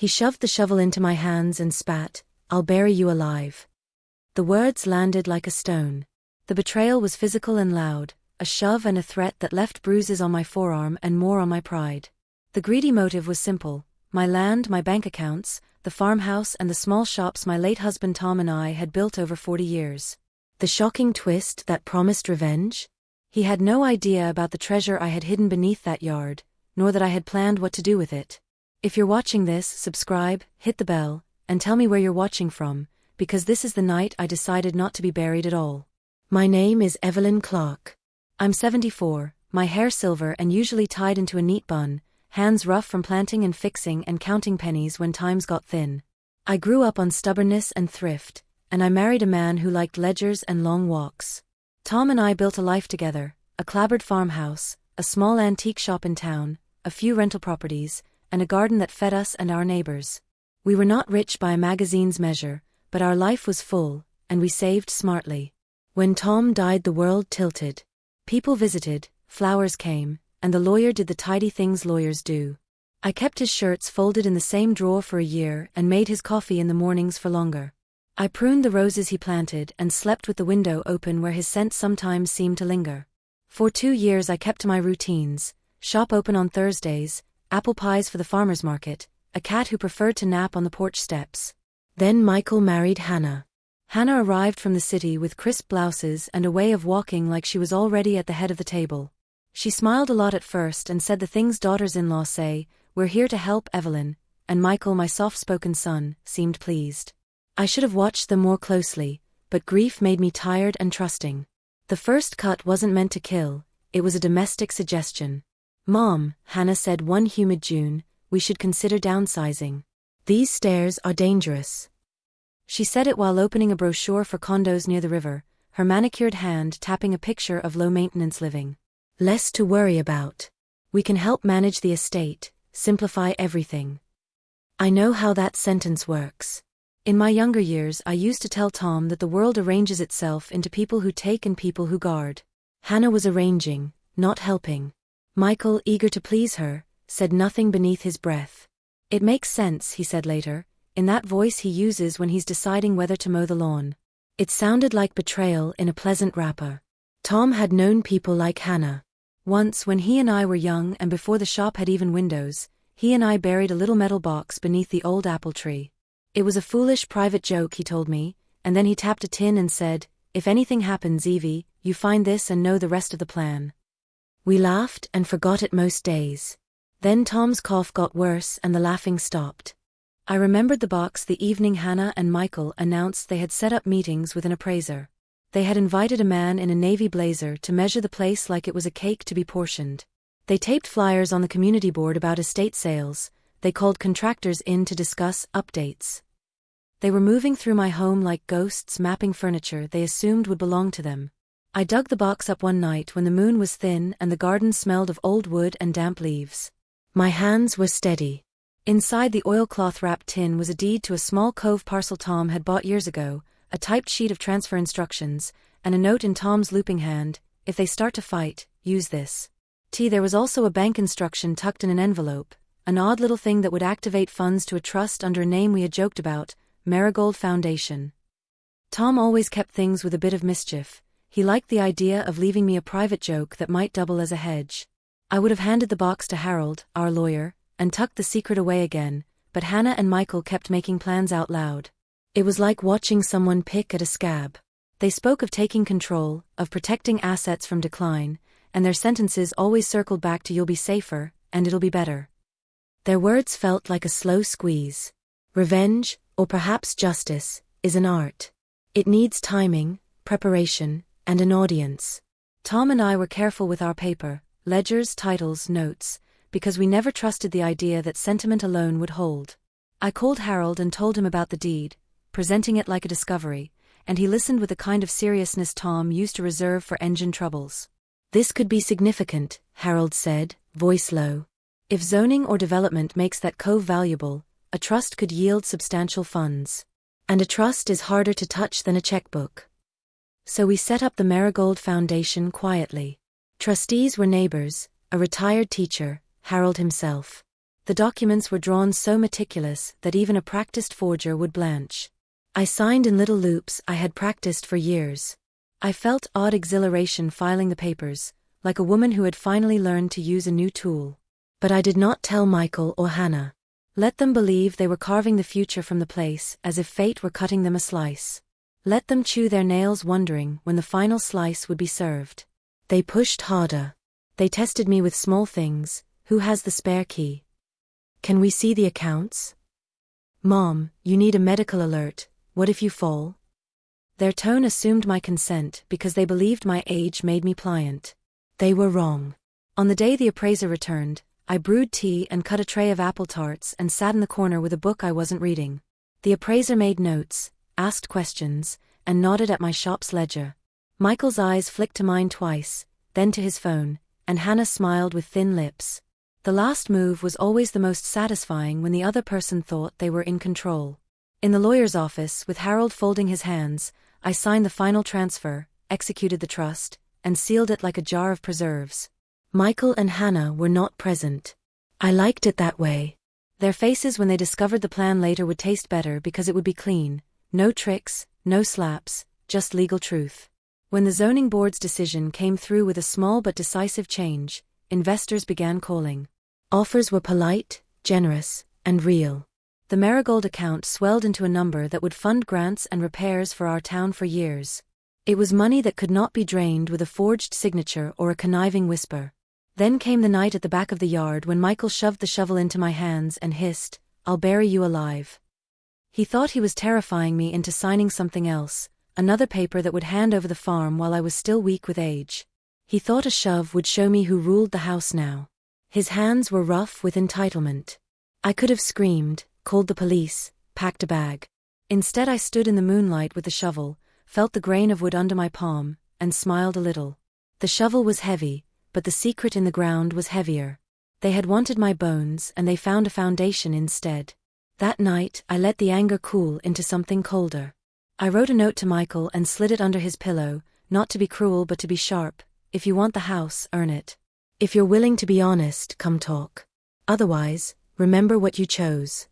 He shoved the shovel into my hands and spat, "I'll bury you alive." The words landed like a stone. The betrayal was physical and loud, a shove and a threat that left bruises on my forearm and more on my pride. The greedy motive was simple: my land, my bank accounts, the farmhouse and the small shops my late husband Tom and I had built over 40 years. The shocking twist that promised revenge? He had no idea about the treasure I had hidden beneath that yard, nor that I had planned what to do with it. If you're watching this, subscribe, hit the bell, and tell me where you're watching from, because this is the night I decided not to be buried at all. My name is Evelyn Clark. I'm 74, my hair silver and usually tied into a neat bun, hands rough from planting and fixing and counting pennies when times got thin. I grew up on stubbornness and thrift, and I married a man who liked ledgers and long walks. Tom and I built a life together: a clapboard farmhouse, a small antique shop in town, a few rental properties, and a garden that fed us and our neighbors. We were not rich by a magazine's measure, but our life was full, and we saved smartly. When Tom died, the world tilted. People visited, flowers came, and the lawyer did the tidy things lawyers do. I kept his shirts folded in the same drawer for a year and made his coffee in the mornings for longer. I pruned the roses he planted and slept with the window open where his scent sometimes seemed to linger. For 2 years I kept to my routines: shop open on Thursdays, apple pies for the farmer's market, a cat who preferred to nap on the porch steps. Then Michael married Hannah. Hannah arrived from the city with crisp blouses and a way of walking like she was already at the head of the table. She smiled a lot at first and said the things daughters-in-law say: "We're here to help, Evelyn," and Michael, my soft-spoken son, seemed pleased. I should have watched them more closely, but grief made me tired and trusting. The first cut wasn't meant to kill, it was a domestic suggestion. "Mom," Hannah said one humid June, "we should consider downsizing. These stairs are dangerous." She said it while opening a brochure for condos near the river, her manicured hand tapping a picture of low-maintenance living. "Less to worry about. We can help manage the estate, simplify everything." I know how that sentence works. In my younger years I used to tell Tom that the world arranges itself into people who take and people who guard. Hannah was arranging, not helping. Michael, eager to please her, said nothing beneath his breath. "It makes sense," he said later, in that voice he uses when he's deciding whether to mow the lawn. It sounded like betrayal in a pleasant wrapper. Tom had known people like Hannah. Once, when he and I were young and before the shop had even windows, he and I buried a little metal box beneath the old apple tree. It was a foolish private joke, he told me, and then he tapped a tin and said, "If anything happens, Evie, you find this and know the rest of the plan." We laughed and forgot it most days. Then Tom's cough got worse and the laughing stopped. I remembered the box the evening Hannah and Michael announced they had set up meetings with an appraiser. They had invited a man in a navy blazer to measure the place like it was a cake to be portioned. They taped flyers on the community board about estate sales. They called contractors in to discuss updates. They were moving through my home like ghosts, mapping furniture they assumed would belong to them. I dug the box up one night when the moon was thin and the garden smelled of old wood and damp leaves. My hands were steady. Inside the oilcloth-wrapped tin was a deed to a small cove parcel Tom had bought years ago, a typed sheet of transfer instructions, and a note in Tom's looping hand: "If they start to fight, use this." There was also a bank instruction tucked in an envelope, an odd little thing that would activate funds to a trust under a name we had joked about: Marigold Foundation. Tom always kept things with a bit of mischief. He liked the idea of leaving me a private joke that might double as a hedge. I would have handed the box to Harold, our lawyer, and tucked the secret away again, but Hannah and Michael kept making plans out loud. It was like watching someone pick at a scab. They spoke of taking control, of protecting assets from decline, and their sentences always circled back to "you'll be safer, and it'll be better." Their words felt like a slow squeeze. Revenge, or perhaps justice, is an art. It needs timing, preparation, and an audience. Tom and I were careful with our paper, ledgers, titles, notes, because we never trusted the idea that sentiment alone would hold. I called Harold and told him about the deed, presenting it like a discovery, and he listened with the kind of seriousness Tom used to reserve for engine troubles. "This could be significant," Harold said, voice low. "If zoning or development makes that cove valuable, a trust could yield substantial funds. And a trust is harder to touch than a checkbook." So we set up the Marigold Foundation quietly. Trustees were neighbors, a retired teacher, Harold himself. The documents were drawn so meticulous that even a practiced forger would blanch. I signed in little loops I had practiced for years. I felt odd exhilaration filing the papers, like a woman who had finally learned to use a new tool. But I did not tell Michael or Hannah. Let them believe they were carving the future from the place as if fate were cutting them a slice. Let them chew their nails wondering when the final slice would be served. They pushed harder. They tested me with small things. Who has the spare key? Can we see the accounts? Mom, you need a medical alert. What if you fall? Their tone assumed my consent because they believed my age made me pliant. They were wrong. On the day the appraiser returned, I brewed tea and cut a tray of apple tarts and sat in the corner with a book I wasn't reading. The appraiser made notes, asked questions, and nodded at my shop's ledger. Michael's eyes flicked to mine twice, then to his phone, and Hannah smiled with thin lips. The last move was always the most satisfying when the other person thought they were in control. In the lawyer's office, with Harold folding his hands, I signed the final transfer, executed the trust, and sealed it like a jar of preserves. Michael and Hannah were not present. I liked it that way. Their faces when they discovered the plan later would taste better because it would be clean. No tricks, no slaps, just legal truth. When the zoning board's decision came through with a small but decisive change, investors began calling. Offers were polite, generous, and real. The Marigold account swelled into a number that would fund grants and repairs for our town for years. It was money that could not be drained with a forged signature or a conniving whisper. Then came the night at the back of the yard when Michael shoved the shovel into my hands and hissed, "I'll bury you alive." He thought he was terrifying me into signing something else, another paper that would hand over the farm while I was still weak with age. He thought a shove would show me who ruled the house now. His hands were rough with entitlement. I could have screamed, called the police, packed a bag. Instead I stood in the moonlight with the shovel, felt the grain of wood under my palm, and smiled a little. The shovel was heavy, but the secret in the ground was heavier. They had wanted my bones and they found a foundation instead. That night I let the anger cool into something colder. I wrote a note to Michael and slid it under his pillow, not to be cruel but to be sharp. If you want the house, earn it. If you're willing to be honest, come talk. Otherwise, remember what you chose.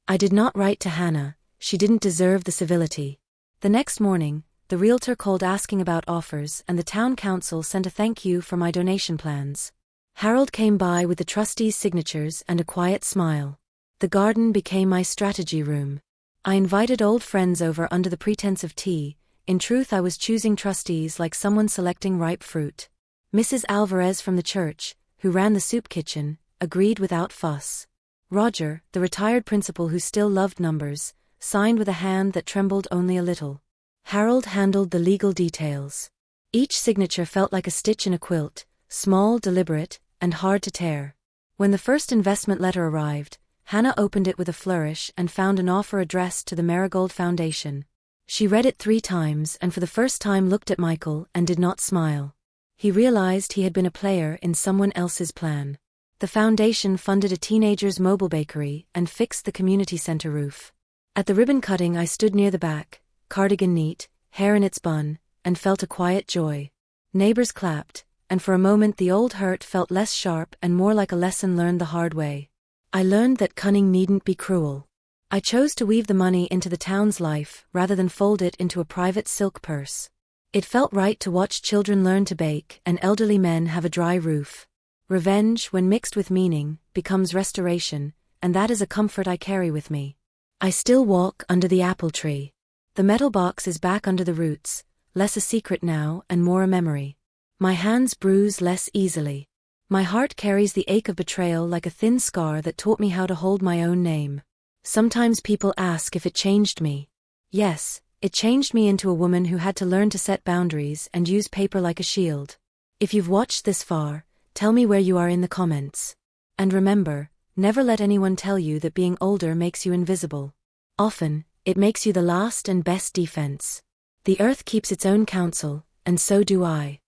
I did not write to Hannah, she didn't deserve the civility. The next morning, the realtor called asking about offers and the town council sent a thank you for my donation plans. Harold came by with the trustees' signatures and a quiet smile. The garden became my strategy room. I invited old friends over under the pretense of tea. In truth I was choosing trustees like someone selecting ripe fruit. Mrs. Alvarez from the church, who ran the soup kitchen, agreed without fuss. Roger, the retired principal who still loved numbers, signed with a hand that trembled only a little. Harold handled the legal details. Each signature felt like a stitch in a quilt, small, deliberate, and hard to tear. When the first investment letter arrived, Hannah opened it with a flourish and found an offer addressed to the Marigold Foundation. She read it 3 times and for the first time looked at Michael and did not smile. He realized he had been a player in someone else's plan. The foundation funded a teenager's mobile bakery and fixed the community center roof. At the ribbon cutting I stood near the back, cardigan neat, hair in its bun, and felt a quiet joy. Neighbors clapped, and for a moment the old hurt felt less sharp and more like a lesson learned the hard way. I learned that cunning needn't be cruel. I chose to weave the money into the town's life rather than fold it into a private silk purse. It felt right to watch children learn to bake and elderly men have a dry roof. Revenge, when mixed with meaning, becomes restoration, and that is a comfort I carry with me. I still walk under the apple tree. The metal box is back under the roots, less a secret now and more a memory. My hands bruise less easily. My heart carries the ache of betrayal like a thin scar that taught me how to hold my own name. Sometimes people ask if it changed me. Yes, it changed me into a woman who had to learn to set boundaries and use paper like a shield. If you've watched this far, tell me where you are in the comments. And remember, never let anyone tell you that being older makes you invisible. Often, it makes you the last and best defense. The earth keeps its own counsel, and so do I.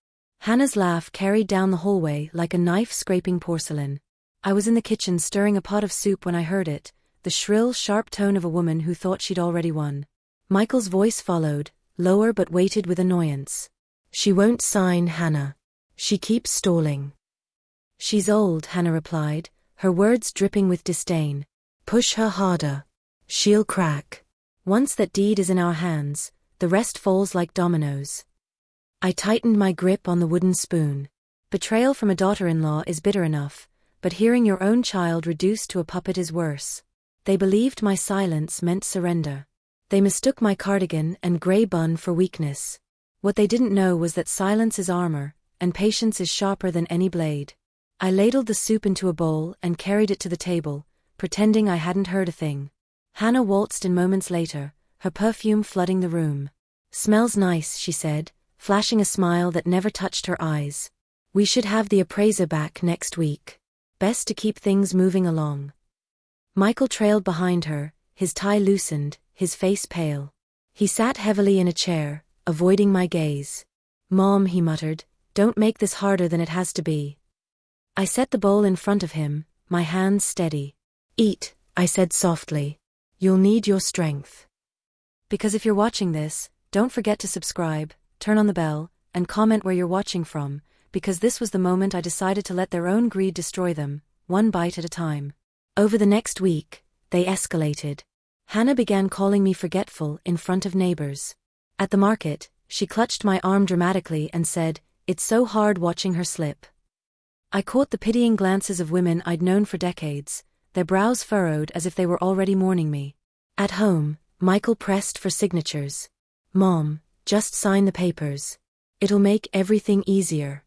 Hannah's laugh carried down the hallway like a knife scraping porcelain. I was in the kitchen stirring a pot of soup when I heard it, the shrill, sharp tone of a woman who thought she'd already won. Michael's voice followed, lower but weighted with annoyance. She won't sign, Hannah. She keeps stalling. She's old, Hannah replied, her words dripping with disdain. Push her harder. She'll crack. Once that deed is in our hands, the rest falls like dominoes. I tightened my grip on the wooden spoon. Betrayal from a daughter-in-law is bitter enough, but hearing your own child reduced to a puppet is worse. They believed my silence meant surrender. They mistook my cardigan and grey bun for weakness. What they didn't know was that silence is armor, and patience is sharper than any blade. I ladled the soup into a bowl and carried it to the table, pretending I hadn't heard a thing. Hannah waltzed in moments later, her perfume flooding the room. "Smells nice," she said, flashing a smile that never touched her eyes. "We should have the appraiser back next week. Best to keep things moving along." Michael trailed behind her, his tie loosened, his face pale. He sat heavily in a chair, avoiding my gaze. "Mom," he muttered, "don't make this harder than it has to be." I set the bowl in front of him, my hands steady. "Eat," I said softly. "You'll need your strength." Because if you're watching this, don't forget to subscribe, turn on the bell, and comment where you're watching from, because this was the moment I decided to let their own greed destroy them, one bite at a time. Over the next week, they escalated. Hannah began calling me forgetful in front of neighbors. At the market, she clutched my arm dramatically and said, "It's so hard watching her slip." I caught the pitying glances of women I'd known for decades, their brows furrowed as if they were already mourning me. At home, Michael pressed for signatures. "Mom, just sign the papers. It'll make everything easier."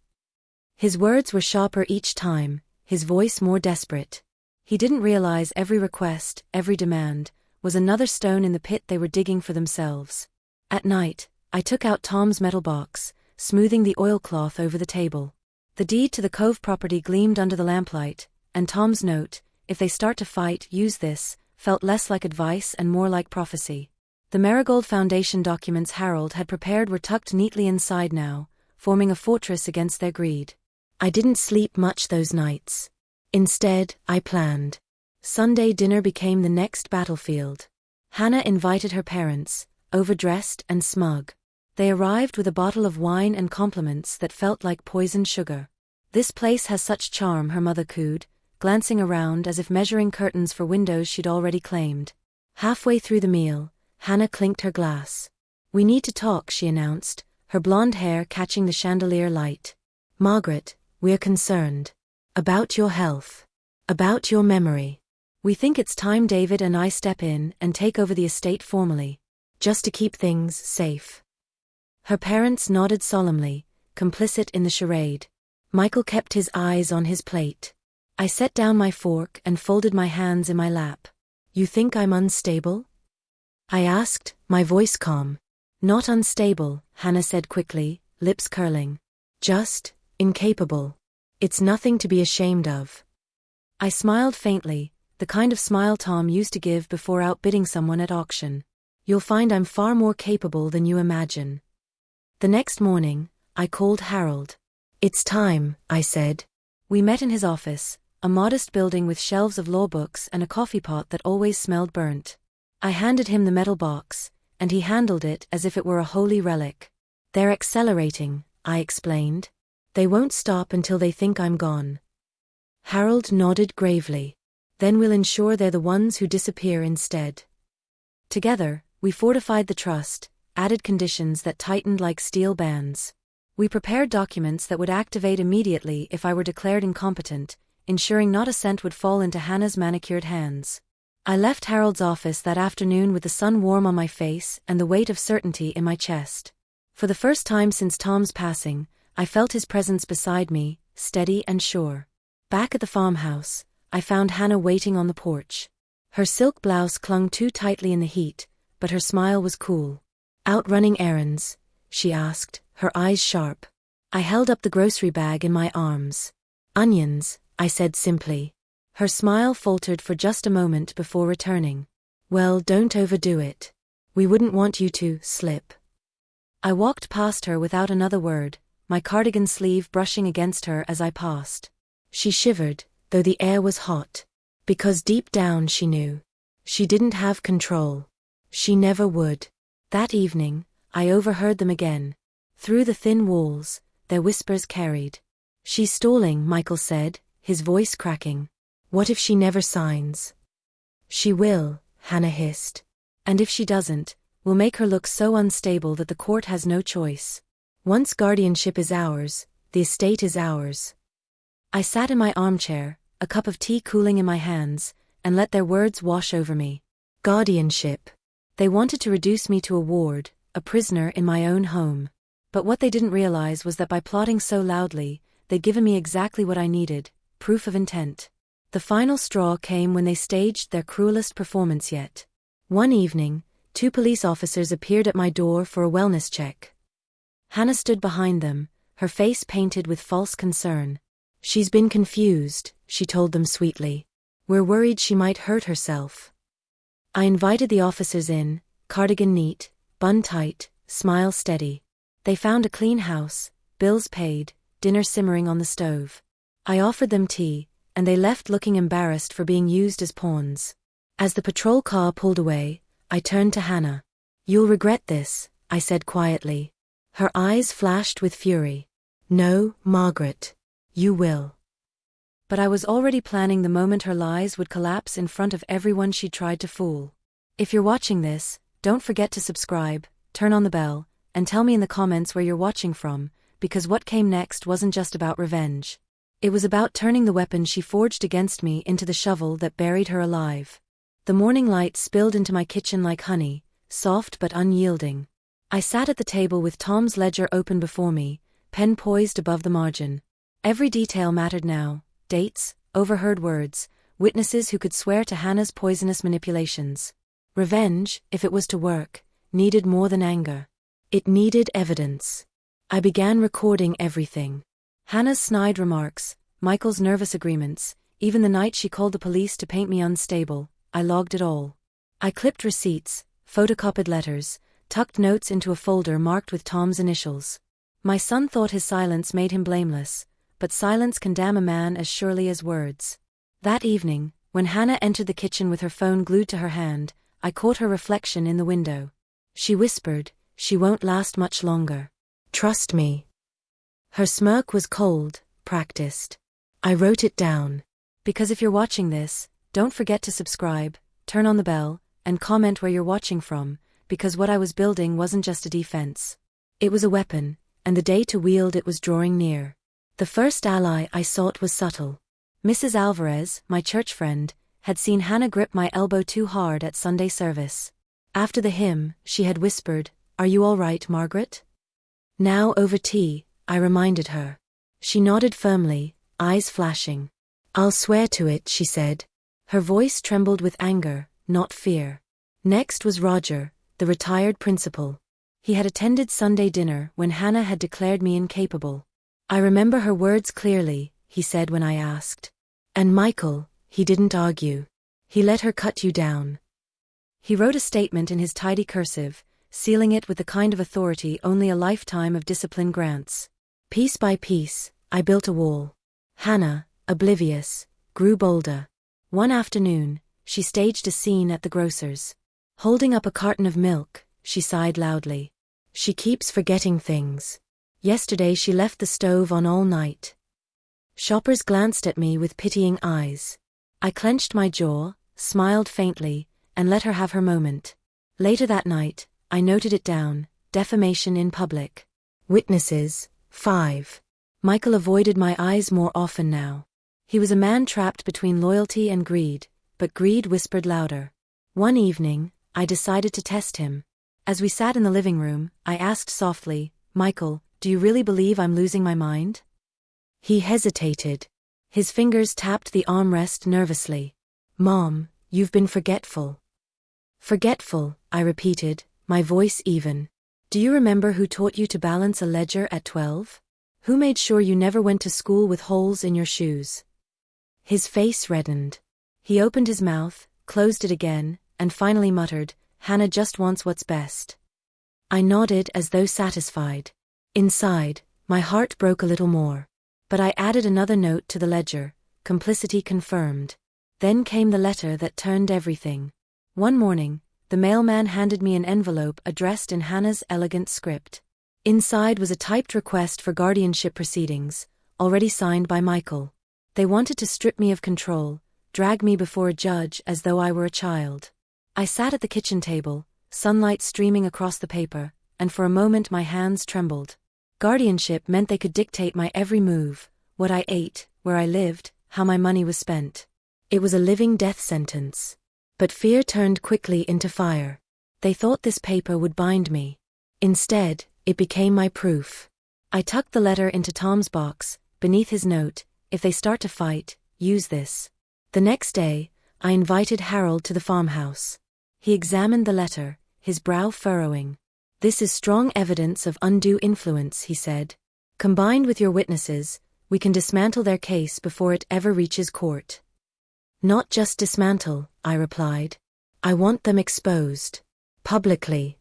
His words were sharper each time, his voice more desperate. He didn't realize every request, every demand, was another stone in the pit they were digging for themselves. At night, I took out Tom's metal box, smoothing the oilcloth over the table. The deed to the Cove property gleamed under the lamplight, and Tom's note, "If they start to fight, use this," felt less like advice and more like prophecy. The Marigold Foundation documents Harold had prepared were tucked neatly inside now, forming a fortress against their greed. I didn't sleep much those nights. Instead, I planned. Sunday dinner became the next battlefield. Hannah invited her parents, overdressed and smug. They arrived with a bottle of wine and compliments that felt like poisoned sugar. "This place has such charm," her mother cooed, glancing around as if measuring curtains for windows she'd already claimed. Halfway through the meal, Hannah clinked her glass. "We need to talk," she announced, her blonde hair catching the chandelier light. "Margaret, we're concerned. About your health. About your memory. We think it's time David and I step in and take over the estate formally. Just to keep things safe." Her parents nodded solemnly, complicit in the charade. Michael kept his eyes on his plate. I set down my fork and folded my hands in my lap. "You think I'm unstable?" I asked, my voice calm. "Not unstable," Hannah said quickly, lips curling. "Just incapable. It's nothing to be ashamed of." I smiled faintly, the kind of smile Tom used to give before outbidding someone at auction. "You'll find I'm far more capable than you imagine." The next morning, I called Harold. "It's time," I said. We met in his office, a modest building with shelves of law books and a coffee pot that always smelled burnt. I handed him the metal box, and he handled it as if it were a holy relic. "They're accelerating," I explained. "They won't stop until they think I'm gone." Harold nodded gravely. "Then we'll ensure they're the ones who disappear instead." Together, we fortified the trust, added conditions that tightened like steel bands. We prepared documents that would activate immediately if I were declared incompetent, ensuring not a cent would fall into Hannah's manicured hands. I left Harold's office that afternoon with the sun warm on my face and the weight of certainty in my chest. For the first time since Tom's passing, I felt his presence beside me, steady and sure. Back at the farmhouse, I found Hannah waiting on the porch. Her silk blouse clung too tightly in the heat, but her smile was cool. "Out running errands?" she asked, her eyes sharp. I held up the grocery bag in my arms. "Onions," I said simply. Her smile faltered for just a moment before returning. "Well, don't overdo it. We wouldn't want you to slip." I walked past her without another word, my cardigan sleeve brushing against her as I passed. She shivered, though the air was hot. Because deep down she knew. She didn't have control. She never would. That evening, I overheard them again. Through the thin walls, their whispers carried. "She's stalling," Michael said, his voice cracking. What if she never signs? She will, Hannah hissed. And if she doesn't, we'll make her look so unstable that the court has no choice. Once guardianship is ours, the estate is ours. I sat in my armchair, a cup of tea cooling in my hands, and let their words wash over me. Guardianship. They wanted to reduce me to a ward, a prisoner in my own home. But what they didn't realize was that by plotting so loudly, they'd given me exactly what I needed, proof of intent. The final straw came when they staged their cruelest performance yet. One evening, 2 police officers appeared at my door for a wellness check. Hannah stood behind them, her face painted with false concern. She's been confused, she told them sweetly. We're worried she might hurt herself. I invited the officers in, cardigan neat, bun tight, smile steady. They found a clean house, bills paid, dinner simmering on the stove. I offered them tea, and they left looking embarrassed for being used as pawns. As the patrol car pulled away, I turned to Hannah. You'll regret this, I said quietly. Her eyes flashed with fury. No, Margaret. You will. But I was already planning the moment her lies would collapse in front of everyone she tried to fool. If you're watching this, don't forget to subscribe, turn on the bell, and tell me in the comments where you're watching from, because what came next wasn't just about revenge. It was about turning the weapon she forged against me into the shovel that buried her alive. The morning light spilled into my kitchen like honey, soft but unyielding. I sat at the table with Tom's ledger open before me, pen poised above the margin. Every detail mattered now, dates, overheard words, witnesses who could swear to Hannah's poisonous manipulations. Revenge, if it was to work, needed more than anger. It needed evidence. I began recording everything. Hannah's snide remarks, Michael's nervous agreements, even the night she called the police to paint me unstable, I logged it all. I clipped receipts, photocopied letters, tucked notes into a folder marked with Tom's initials. My son thought his silence made him blameless, but silence can damn a man as surely as words. That evening, when Hannah entered the kitchen with her phone glued to her hand, I caught her reflection in the window. She whispered, "She won't last much longer. Trust me." Her smirk was cold, practiced. I wrote it down. Because if you're watching this, don't forget to subscribe, turn on the bell, and comment where you're watching from, because what I was building wasn't just a defense. It was a weapon, and the day to wield it was drawing near. The first ally I sought was subtle. Mrs. Alvarez, my church friend, had seen Hannah grip my elbow too hard at Sunday service. After the hymn, she had whispered, "Are you all right, Margaret?" Now over tea, I reminded her. She nodded firmly, eyes flashing. "I'll swear to it," she said. Her voice trembled with anger, not fear. Next was Roger, the retired principal. He had attended Sunday dinner when Hannah had declared me incapable. "I remember her words clearly," he said when I asked. "And Michael, he didn't argue. He let her cut you down." He wrote a statement in his tidy cursive, sealing it with the kind of authority only a lifetime of discipline grants. Piece by piece, I built a wall. Hannah, oblivious, grew bolder. One afternoon, she staged a scene at the grocer's. Holding up a carton of milk, she sighed loudly. "She keeps forgetting things. Yesterday she left the stove on all night." Shoppers glanced at me with pitying eyes. I clenched my jaw, smiled faintly, and let her have her moment. Later that night, I noted it down, defamation in public. Witnesses, 5. Michael avoided my eyes more often now. He was a man trapped between loyalty and greed, but greed whispered louder. One evening, I decided to test him. As we sat in the living room, I asked softly, "Michael, do you really believe I'm losing my mind?" He hesitated. His fingers tapped the armrest nervously. "Mom, you've been forgetful." "Forgetful," I repeated, my voice even. "Do you remember who taught you to balance a ledger at 12? Who made sure you never went to school with holes in your shoes?" His face reddened. He opened his mouth, closed it again, and finally muttered, "Hannah just wants what's best." I nodded as though satisfied. Inside, my heart broke a little more. But I added another note to the ledger, complicity confirmed. Then came the letter that turned everything. One morning, the mailman handed me an envelope addressed in Hannah's elegant script. Inside was a typed request for guardianship proceedings, already signed by Michael. They wanted to strip me of control, drag me before a judge as though I were a child. I sat at the kitchen table, sunlight streaming across the paper, and for a moment my hands trembled. Guardianship meant they could dictate my every move, what I ate, where I lived, how my money was spent. It was a living death sentence. But fear turned quickly into fire. They thought this paper would bind me. Instead, it became my proof. I tucked the letter into Tom's box, beneath his note, "If they start to fight, use this." The next day, I invited Harold to the farmhouse. He examined the letter, his brow furrowing. "This is strong evidence of undue influence," he said. "Combined with your witnesses, we can dismantle their case before it ever reaches court." "Not just dismantle," I replied. "I want them exposed. Publicly."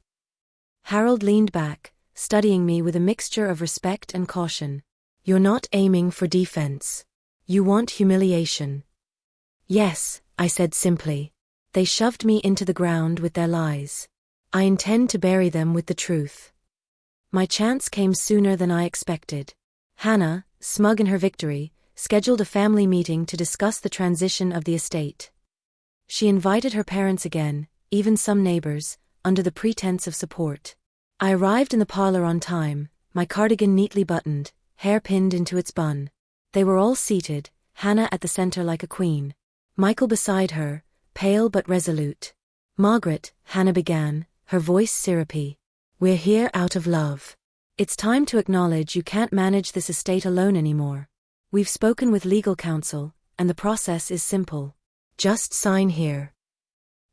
Harold leaned back, studying me with a mixture of respect and caution. "You're not aiming for defense. You want humiliation." "Yes," I said simply. "They shoved me into the ground with their lies. I intend to bury them with the truth." My chance came sooner than I expected. Hannah, smug in her victory, scheduled a family meeting to discuss the transition of the estate. She invited her parents again, even some neighbors, under the pretense of support. I arrived in the parlor on time, my cardigan neatly buttoned, hair pinned into its bun. They were all seated, Hannah at the center like a queen. Michael beside her, pale but resolute. "Margaret," Hannah began, her voice syrupy. "We're here out of love. It's time to acknowledge you can't manage this estate alone anymore. We've spoken with legal counsel, and the process is simple. Just sign here."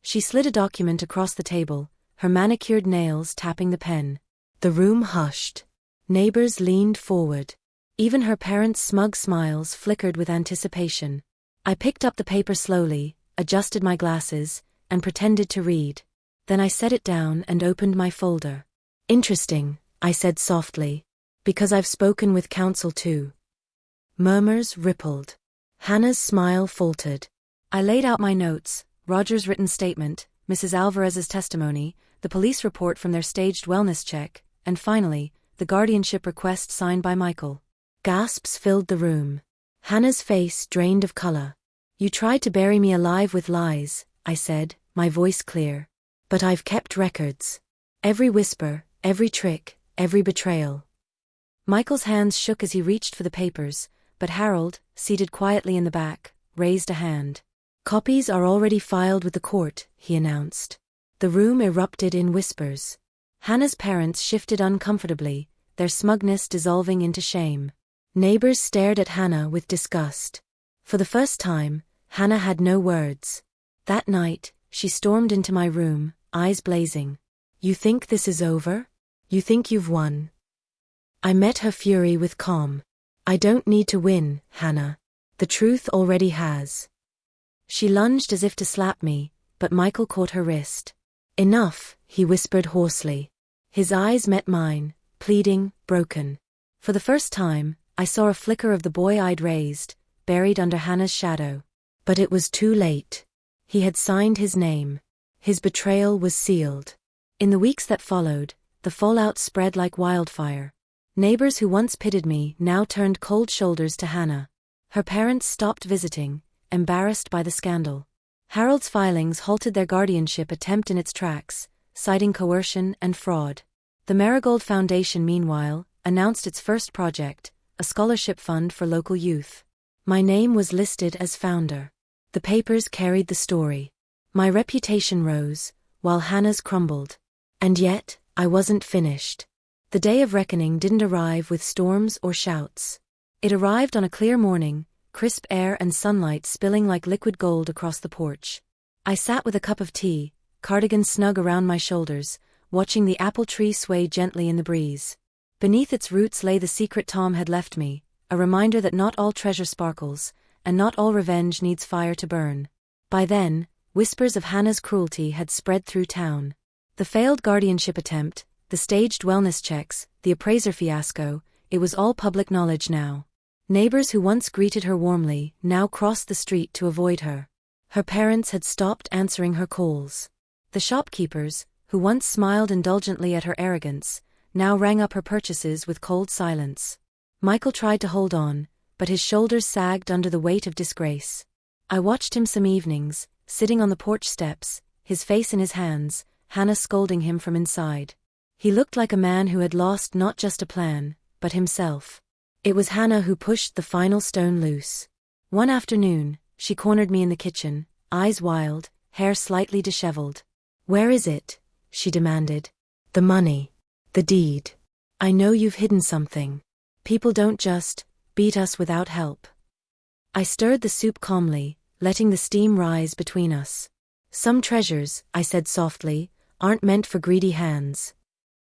She slid a document across the table, her manicured nails tapping the pen. The room hushed. Neighbors leaned forward. Even her parents' smug smiles flickered with anticipation. I picked up the paper slowly, adjusted my glasses, and pretended to read. Then I set it down and opened my folder. "Interesting," I said softly. "Because I've spoken with counsel too." Murmurs rippled. Hannah's smile faltered. I laid out my notes, Roger's written statement, Mrs. Alvarez's testimony, the police report from their staged wellness check, and finally, the guardianship request signed by Michael. Gasps filled the room. Hannah's face drained of color. "You tried to bury me alive with lies," I said, my voice clear. "But I've kept records. Every whisper, every trick, every betrayal." Michael's hands shook as he reached for the papers, but Harold, seated quietly in the back, raised a hand. "Copies are already filed with the court," he announced. The room erupted in whispers. Hannah's parents shifted uncomfortably, their smugness dissolving into shame. Neighbors stared at Hannah with disgust. For the first time, Hannah had no words. That night, she stormed into my room, eyes blazing. "You think this is over? You think you've won?" I met her fury with calm. "I don't need to win, Hannah. The truth already has." She lunged as if to slap me, but Michael caught her wrist. "Enough," he whispered hoarsely. His eyes met mine, pleading, broken. For the first time, I saw a flicker of the boy I'd raised, buried under Hannah's shadow. But it was too late. He had signed his name. His betrayal was sealed. In the weeks that followed, the fallout spread like wildfire. Neighbors who once pitied me now turned cold shoulders to Hannah. Her parents stopped visiting, embarrassed by the scandal. Harold's filings halted their guardianship attempt in its tracks, citing coercion and fraud. The Marigold Foundation, meanwhile, announced its first project, a scholarship fund for local youth. My name was listed as founder. The papers carried the story. My reputation rose, while Hannah's crumbled. And yet, I wasn't finished. The day of reckoning didn't arrive with storms or shouts. It arrived on a clear morning, crisp air and sunlight spilling like liquid gold across the porch. I sat with a cup of tea, cardigan snug around my shoulders, watching the apple tree sway gently in the breeze. Beneath its roots lay the secret Tom had left me, a reminder that not all treasure sparkles, and not all revenge needs fire to burn. By then, whispers of Hannah's cruelty had spread through town. The failed guardianship attempt, the staged wellness checks, the appraiser fiasco, it was all public knowledge now. Neighbors who once greeted her warmly now crossed the street to avoid her. Her parents had stopped answering her calls. The shopkeepers, who once smiled indulgently at her arrogance, now rang up her purchases with cold silence. Michael tried to hold on, but his shoulders sagged under the weight of disgrace. I watched him some evenings, sitting on the porch steps, his face in his hands, Hannah scolding him from inside. He looked like a man who had lost not just a plan, but himself. It was Hannah who pushed the final stone loose. One afternoon, she cornered me in the kitchen, eyes wild, hair slightly disheveled. "Where is it?" she demanded. "The money. The deed. I know you've hidden something. People don't just beat us without help." I stirred the soup calmly, letting the steam rise between us. "Some treasures," I said softly, "aren't meant for greedy hands."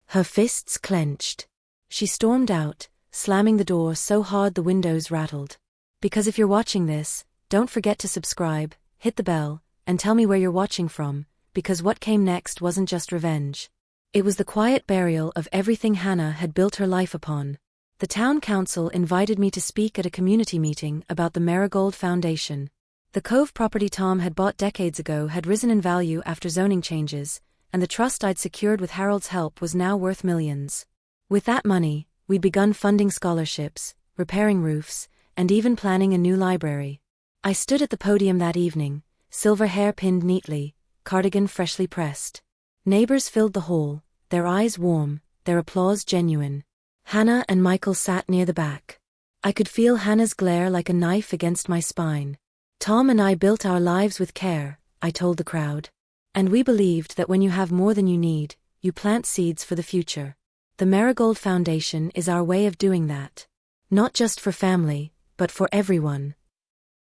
Her fists clenched. She stormed out, slamming the door so hard the windows rattled. "Because if you're watching this, don't forget to subscribe, hit the bell, and tell me where you're watching from, because what came next wasn't just revenge. It was the quiet burial of everything Hannah had built her life upon. The town council invited me to speak at a community meeting about the Marigold Foundation. The Cove property Tom had bought decades ago had risen in value after zoning changes, and the trust I'd secured with Harold's help was now worth millions. With that money, we'd begun funding scholarships, repairing roofs, and even planning a new library. I stood at the podium that evening, silver hair pinned neatly, cardigan freshly pressed. Neighbors filled the hall, their eyes warm, their applause genuine. Hannah and Michael sat near the back. I could feel Hannah's glare like a knife against my spine. "Tom and I built our lives with care," I told the crowd. "And we believed that when you have more than you need, you plant seeds for the future. The Marigold Foundation is our way of doing that. Not just for family, but for everyone."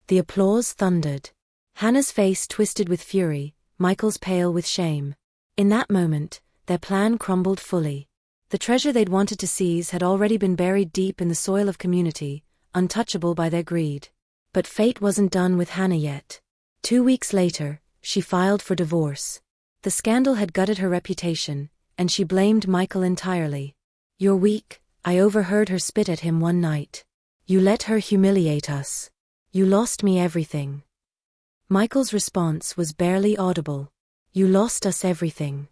The applause thundered. Hannah's face twisted with fury, Michael's pale with shame. In that moment, their plan crumbled fully. The treasure they'd wanted to seize had already been buried deep in the soil of community, untouchable by their greed. But fate wasn't done with Hannah yet. 2 weeks later, she filed for divorce. The scandal had gutted her reputation, and she blamed Michael entirely. "You're weak," I overheard her spit at him one night. "You let her humiliate us. You lost me everything." Michael's response was barely audible. "You lost us everything."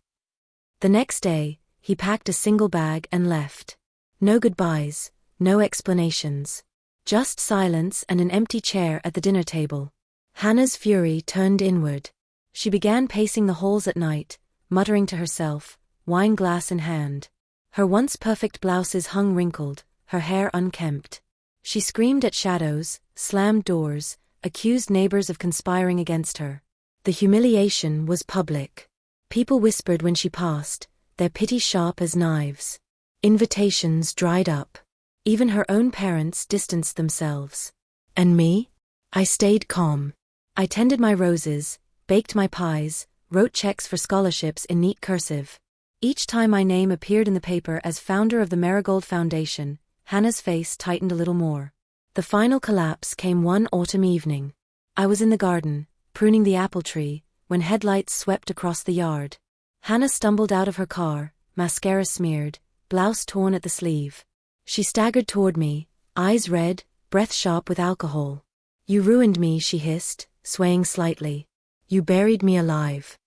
The next day, he packed a single bag and left. No goodbyes, no explanations. Just silence and an empty chair at the dinner table. Hannah's fury turned inward. She began pacing the halls at night, muttering to herself, wine glass in hand. Her once perfect blouses hung wrinkled, her hair unkempt. She screamed at shadows, slammed doors, accused neighbors of conspiring against her. The humiliation was public. People whispered when she passed, their pity sharp as knives. Invitations dried up. Even her own parents distanced themselves. And me? I stayed calm. I tended my roses, baked my pies, wrote checks for scholarships in neat cursive. Each time my name appeared in the paper as founder of the Marigold Foundation, Hannah's face tightened a little more. The final collapse came one autumn evening. I was in the garden, pruning the apple tree, when headlights swept across the yard. Hannah stumbled out of her car, mascara smeared, blouse torn at the sleeve. She staggered toward me, eyes red, breath sharp with alcohol. "You ruined me," she hissed, swaying slightly. "You buried me alive."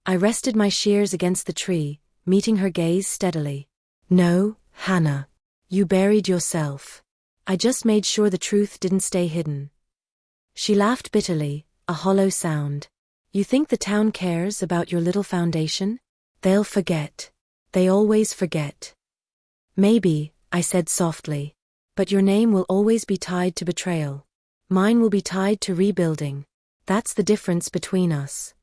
I rested my shears against the tree, meeting her gaze steadily. "No, Hannah. You buried yourself. I just made sure the truth didn't stay hidden." She laughed bitterly, a hollow sound. "You think the town cares about your little foundation? They'll forget. They always forget." "Maybe," I said softly. "But your name will always be tied to betrayal. Mine will be tied to rebuilding. That's the difference between us."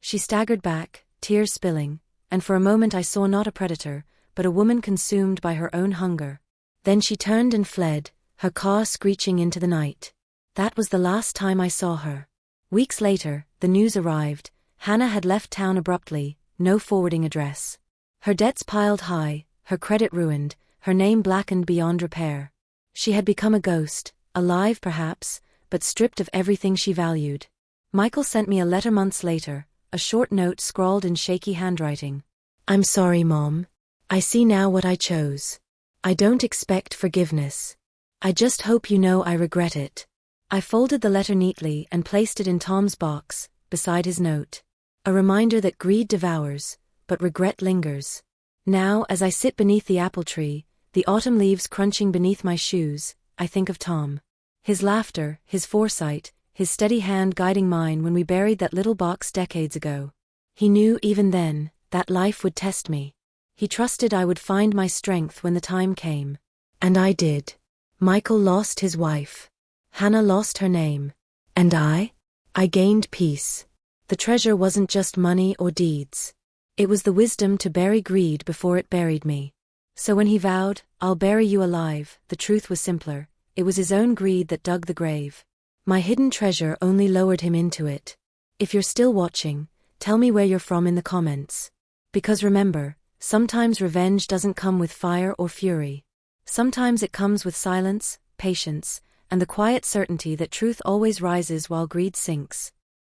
She staggered back, tears spilling, and for a moment I saw not a predator, but a woman consumed by her own hunger. Then she turned and fled, her car screeching into the night. That was the last time I saw her. Weeks later, the news arrived. Hannah had left town abruptly, no forwarding address. Her debts piled high, her credit ruined, her name blackened beyond repair. She had become a ghost, alive perhaps, but stripped of everything she valued. Michael sent me a letter months later, a short note scrawled in shaky handwriting. "I'm sorry, Mom. I see now what I chose. I don't expect forgiveness. I just hope you know I regret it." I folded the letter neatly and placed it in Tom's box, beside his note. A reminder that greed devours, but regret lingers. Now, as I sit beneath the apple tree, the autumn leaves crunching beneath my shoes, I think of Tom. His laughter, his foresight, his steady hand guiding mine when we buried that little box decades ago. He knew, even then, that life would test me. He trusted I would find my strength when the time came. And I did. Michael lost his wife. Hannah lost her name. And I gained peace. The treasure wasn't just money or deeds. It was the wisdom to bury greed before it buried me. So when he vowed, "I'll bury you alive," the truth was simpler. It was his own greed that dug the grave. My hidden treasure only lowered him into it. If you're still watching, tell me where you're from in the comments. Because remember, sometimes revenge doesn't come with fire or fury. Sometimes it comes with silence, patience, and the quiet certainty that truth always rises while greed sinks.